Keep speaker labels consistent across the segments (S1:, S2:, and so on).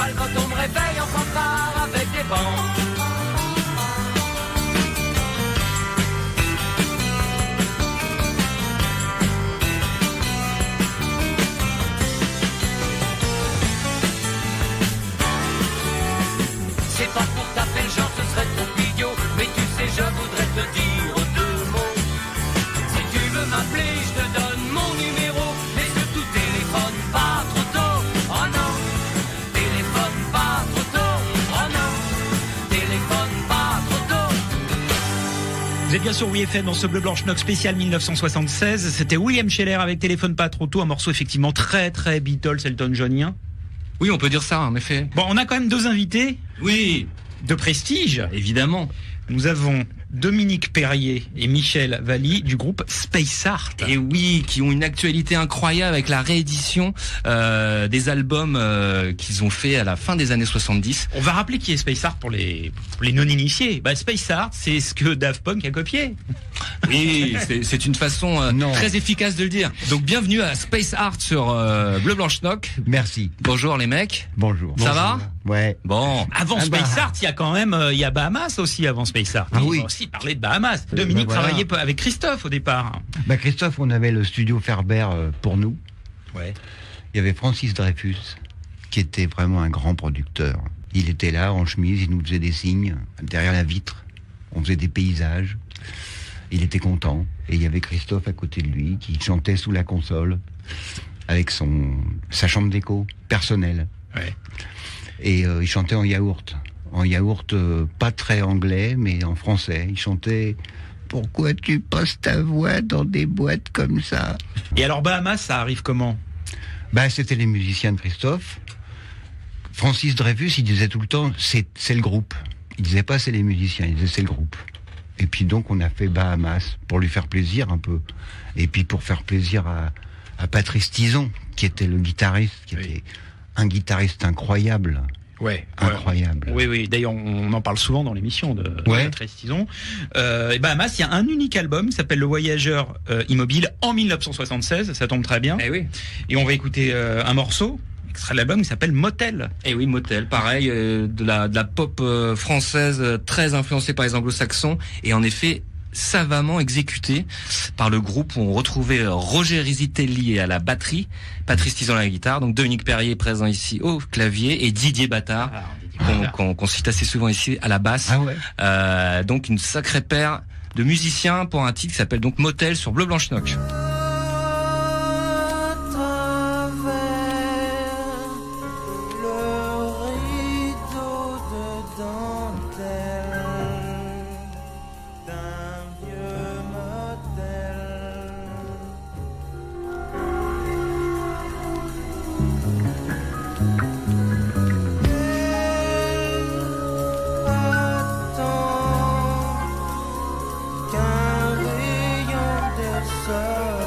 S1: étoiles quand on me réveille en fanfare avec des bancs. C'est pas pour taper le genre, ce serait trop idiot. Mais tu sais, je voudrais te dire deux mots. Si tu veux m'appeler, je te donne mon numéro. Mais surtout téléphone pas trop tôt. Oh non, téléphone pas trop tôt. Oh non, téléphone pas trop tôt.
S2: Vous êtes bien sur WFM dans ce Bleu Blanche Noc spécial 1976. C'était William Scheller avec Téléphone pas trop tôt, un morceau effectivement très très Beatles, Elton Johnien.
S3: Oui, on peut dire ça, en effet.
S2: Bon, on a quand même deux invités.
S3: Oui,
S2: de prestige.
S3: Évidemment.
S2: Nous avons Dominique Perrier et Michel Valli du groupe Space Art.
S3: Et oui, qui ont une actualité incroyable avec la réédition des albums qu'ils ont fait à la fin des années 70.
S2: On va rappeler qui est Space Art pour les non-initiés. Bah, Space Art, c'est ce que Daft Punk a copié.
S3: Oui, c'est une façon très efficace de le dire. Donc bienvenue à Space Art sur Bleu Blanche Noc.
S4: Merci.
S3: Bonjour les mecs.
S4: Bonjour.
S3: Ça va ?
S4: Ouais.
S3: Bon.
S2: Avant Space Art, il y a quand même il y a Bahamas aussi avant Space Art.
S4: Ah oui.
S2: On va aussi parler de Bahamas. Dominique travaillait avec Christophe au départ.
S4: Bah Christophe, on avait le studio Ferber pour nous.
S2: Ouais.
S4: Il y avait Francis Dreyfus qui était vraiment un grand producteur. Il était là en chemise, il nous faisait des signes derrière la vitre. On faisait des paysages. Il était content. Et il y avait Christophe à côté de lui qui chantait sous la console avec sa chambre d'écho personnelle.
S2: Ouais.
S4: Et il chantait en yaourt. En yaourt, pas très anglais, mais en français. Il chantait « Pourquoi tu passes ta voix dans des boîtes comme ça ?»
S2: Et alors Bahamas, ça arrive comment ?
S4: Bah, c'était les musiciens de Christophe. Francis Dreyfus, il disait tout le temps « c'est le groupe ». Il disait pas « c'est les musiciens », il disait « c'est le groupe ». Et puis donc, on a fait Bahamas pour lui faire plaisir un peu. Et puis pour faire plaisir à Patrice Tison, qui était le guitariste, qui était un guitariste incroyable.
S2: Ouais,
S4: incroyable.
S2: Oui, oui. D'ailleurs, on en parle souvent dans l'émission de Patrice Tison. Et Bahamas, il y a un unique album qui s'appelle Le Voyageur Immobile en 1976. Ça tombe très bien.
S3: Eh oui.
S2: Et on va écouter un morceau extrait de l'album qui s'appelle Motel.
S3: Et oui, Motel. Pareil, de la pop française très influencée par les anglo-saxons et en effet savamment exécuté par le groupe où on retrouvait Roger Risitelli à la batterie, Patrice Tison à la guitare, donc Dominique Perrier présent ici au clavier et Didier Battard qu'on cite assez souvent ici à la basse.
S4: Ah ouais.
S3: Donc une sacrée paire de musiciens pour un titre qui s'appelle donc Motel sur Bleu Blanche Noc.
S5: Qu'un rayon de soleil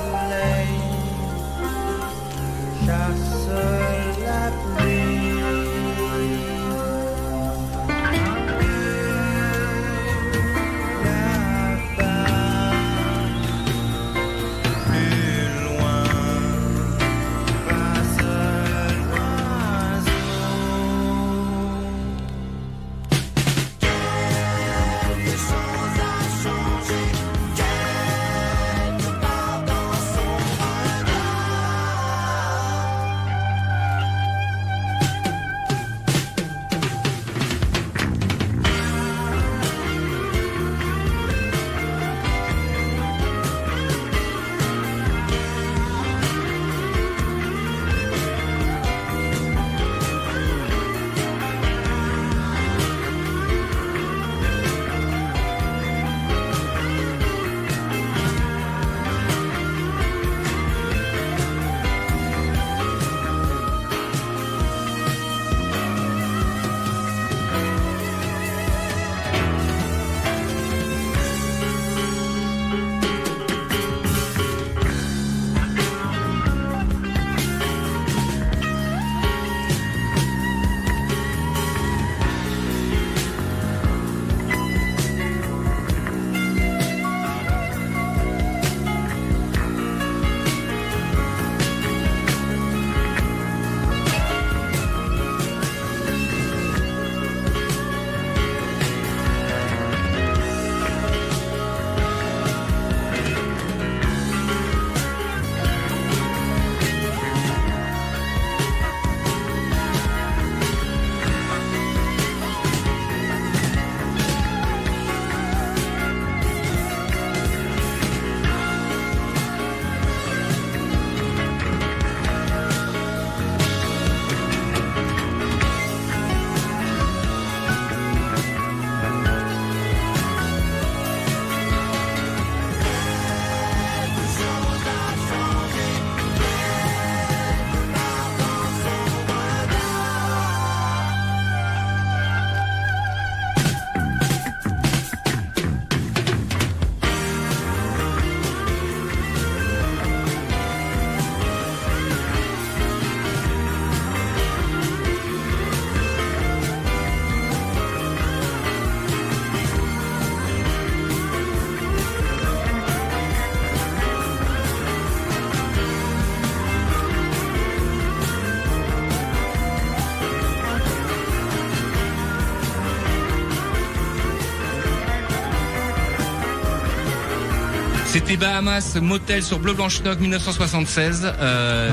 S3: C'était Bahamas, Motel sur Bleu Blanche Noc 1976,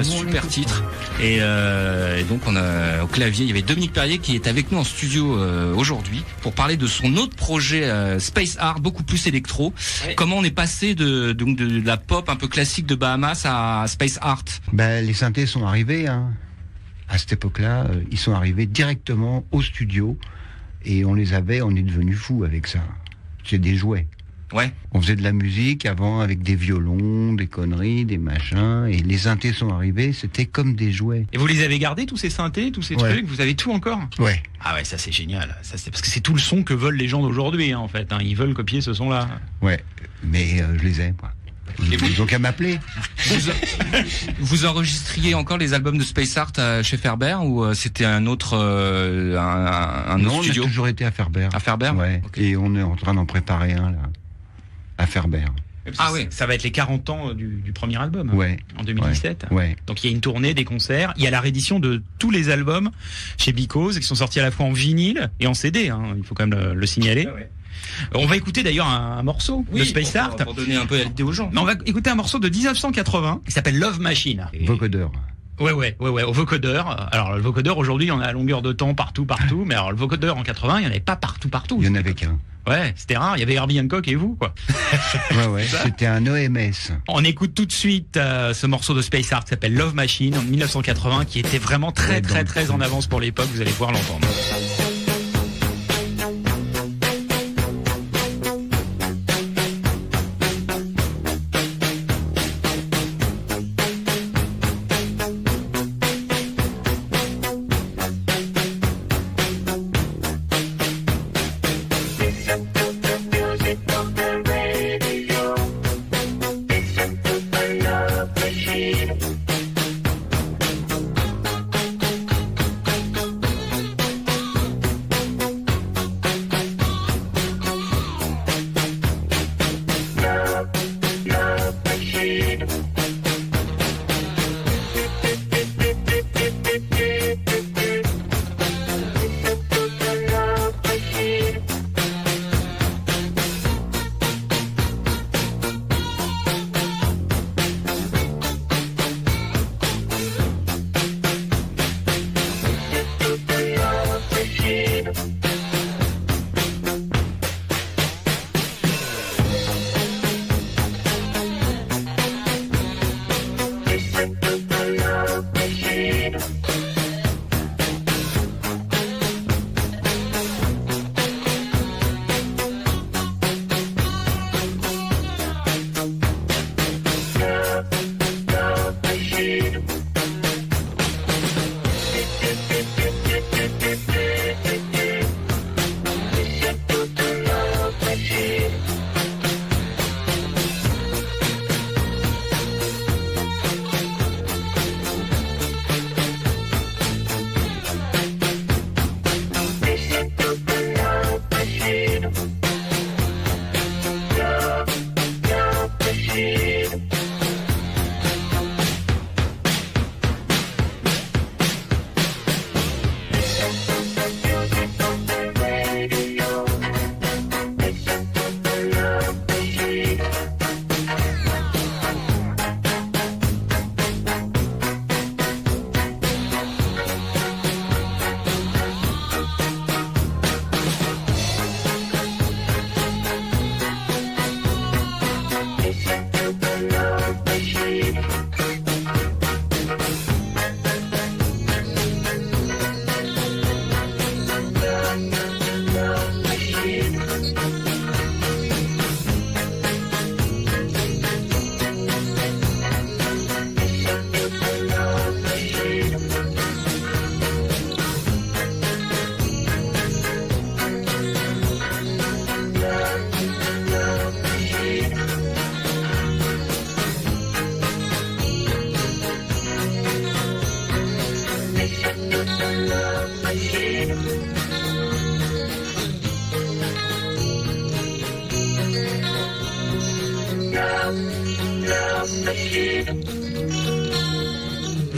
S3: super titre. Et donc on a au clavier, il y avait Dominique Perrier qui est avec nous en studio aujourd'hui pour parler de son autre projet Space Art, beaucoup plus électro. Ouais. Comment on est passé de la pop un peu classique de Bahamas à Space Art?
S4: Ben, les synthés sont arrivés, hein. À cette époque-là, ils sont arrivés directement au studio et on est devenus fous avec ça. C'est des jouets.
S3: Ouais.
S4: On faisait de la musique avant avec des violons, des conneries, des machins, et les synthés sont arrivés, c'était comme des jouets.
S2: Et vous les avez gardés, tous ces synthés, tous ces trucs, vous avez tout encore?
S4: Ouais.
S2: Ah ouais, ça c'est génial. Ça, c'est parce que c'est tout le son que veulent les gens d'aujourd'hui, hein, en fait. Hein. Ils veulent copier ce son-là.
S4: Ouais, mais je les ai, moi. Ils ont qu'à m'appeler.
S3: Vous enregistriez encore les albums de Space Art chez Ferber ou c'était un autre
S4: non,
S3: studio?
S4: On a toujours été à Ferber.
S3: À Ferber?
S4: Ouais. Okay. Et on est en train d'en préparer un là, à Ferber.
S2: Ah oui, ça va être les 40 ans du premier album.
S4: Ouais.
S2: En 2017.
S4: Ouais.
S2: Donc il y a une tournée, des concerts. Il y a la réédition de tous les albums chez Because qui sont sortis à la fois en vinyle et en CD. Hein, il faut quand même le signaler. Ah ouais. On va écouter d'ailleurs un morceau de Space Art
S3: pour donner un peu l'idée aux gens.
S2: Mais on va écouter un morceau de 1980 qui s'appelle Love Machine.
S4: Vocodeur.
S2: Ouais, au vocodeur. Alors le vocodeur aujourd'hui, il y en a à longueur de temps partout, mais alors le vocodeur en 80, il n'y en avait pas partout.
S4: Il y en avait qu'un.
S2: Ouais, c'était rare. Il y avait Herbie Hancock et vous, quoi.
S4: Ouais. C'était un OMS. On
S2: écoute tout de suite ce morceau de Space Art qui s'appelle Love Machine en 1980, qui était vraiment très en avance pour l'époque. Vous allez pouvoir l'entendre.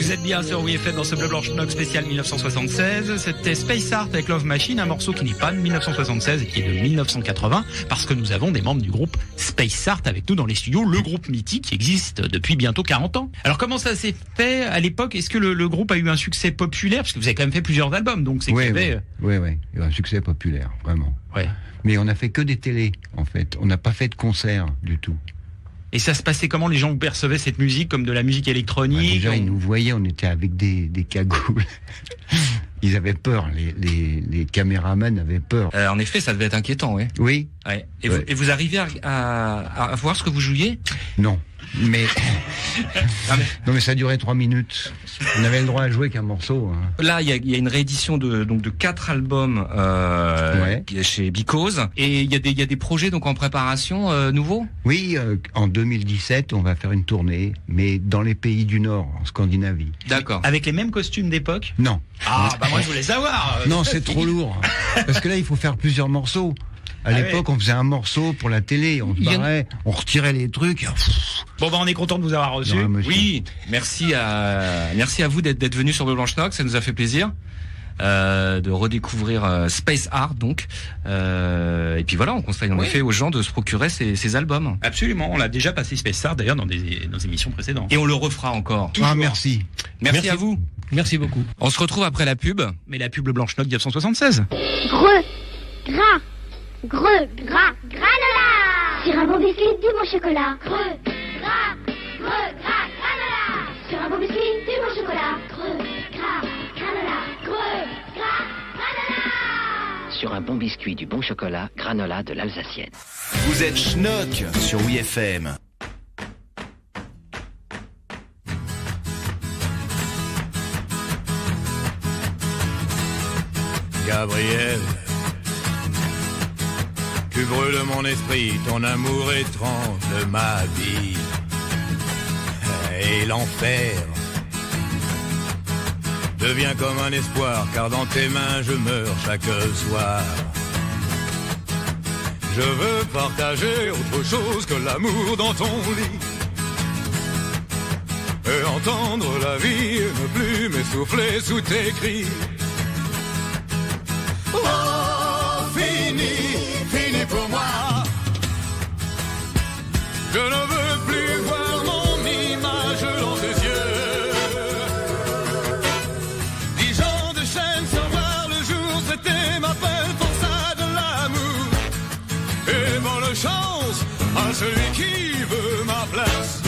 S2: Vous êtes bien sur WFM dans ce Bleu Blanche Noc spécial 1976. C'était Space Art avec Love Machine, un morceau qui n'est pas de 1976 et qui est de 1980, parce que nous avons des membres du groupe Space Art avec nous dans les studios, le groupe mythique qui existe depuis bientôt 40 ans. Alors comment ça s'est fait à l'époque? Est-ce que le groupe a eu un succès populaire? Parce que vous avez quand même fait plusieurs albums, donc c'est
S4: Oui,
S2: qu'il y avait...
S4: oui, il y a un succès populaire, vraiment.
S2: Ouais.
S4: Mais on a fait que des télés, en fait. On n'a pas fait de concerts du tout.
S2: Et ça se passait comment? Les gens percevaient cette musique comme de la musique électronique?
S4: Déjà, ils nous voyaient, on était avec des cagoules. Ils avaient peur, les caméramans avaient peur.
S3: En effet, ça devait être inquiétant, oui.
S4: Oui.
S3: Ouais. Et,
S4: Ouais.
S3: vous arrivez à voir ce que vous jouiez?
S4: Non. Mais...
S3: Ah, mais-
S4: non, mais ça durait 3 minutes. On avait le droit à jouer qu'un morceau. Hein.
S3: Là, il y a une réédition de 4 albums
S4: Ouais.
S3: chez Because, et il y a des projets donc en préparation nouveaux.
S4: Oui, en 2017, on va faire une tournée, mais dans les pays du Nord, en Scandinavie.
S3: D'accord.
S2: Avec les mêmes costumes d'époque?
S4: Non.
S2: Ah, bah moi je voulais savoir.
S4: Non, c'est trop lourd. Parce que là, il faut faire plusieurs morceaux. À l'époque, on faisait un morceau pour la télé, on se barrait, on retirait les trucs.
S2: Bon, bah on est content de vous avoir reçu.
S4: Non, monsieur.
S3: Oui, merci à vous d'être venu sur Bleu Blanche Noc, ça nous a fait plaisir. De redécouvrir Space Art donc et puis voilà, on conseille en effet aux gens de se procurer ces albums,
S2: Absolument, on l'a déjà passé Space Art d'ailleurs dans des émissions précédentes.
S3: et on le refera encore.
S4: Ah, merci.
S3: Merci à vous.
S5: Merci beaucoup.
S3: On se retrouve après la pub.
S2: Mais la pub Blanche Noc 1976.
S6: Greux, gras, granola. Sur un bon biscuit, du bon chocolat. Greux, gras, granola. Sur un bon biscuit, du bon chocolat. Greux, gras, granola.
S7: Sur un bon biscuit du bon chocolat, granola de l'Alsacienne.
S8: Vous êtes Schnock sur WFM.
S9: Gabriel, tu brûles mon esprit, ton amour étrange ma vie. Et l'enfer devient comme un espoir, car dans tes mains je meurs chaque soir. Je veux partager autre chose que l'amour dans ton lit, et entendre la vie et ne plus m'essouffler sous tes cris. Oh, fini pour moi. Je ne veux plus voir mon image dans tes yeux. 10 ans de chaîne sans voir le jour, c'était ma peine pour ça de l'amour. Et bonne chance à celui qui veut ma place.